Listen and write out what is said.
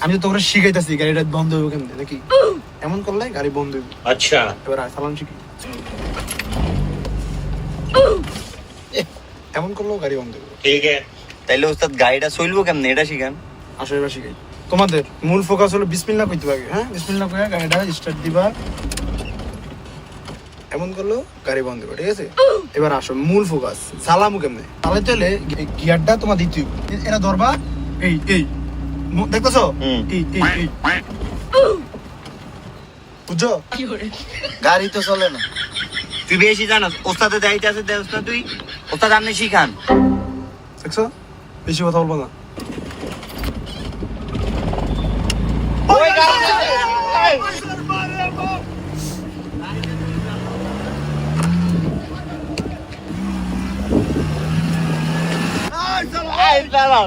আমি তো তোমরা শিখাইতেছি গাড়িটা বন্ধ হইব কেমনে নাকি এমন করলে গাড়ি বন্ধ হইব। আচ্ছা এবার চালান শিখি। এমন করলেও গাড়ি বন্ধ হইব। ঠিক আছে। তাইলে ওস্তাদ গাড়িটা চলবো কেমনে এটা শিখান। আসো এবার শিখাই। তোমাদের মূল ফোকাস হলো বিসমিল্লাহ কইতে হবে। হ্যাঁ, বিসমিল্লাহ কইয়া গাড়িটা স্টার্ট দিবা। এমন করলেও গাড়ি বন্ধ হবে, ঠিক আছে? এবার আসো মূল ফোকাস। চালামু কেমনে? চালাইতে হলে গিয়ারটা তোমার দিতে হবে। এটা ধরবা, এই দেখতেছো? এই বুঝছো? গাড়ি তো চলে না। তুই বেশি জানাস, ওস্তাদে দায়িত্ব আছে দে ওস্তাদ, তুই ওস্তাদ আপনি শিখান। দেখছো? বেশি কথা বলবো না। এই চালাও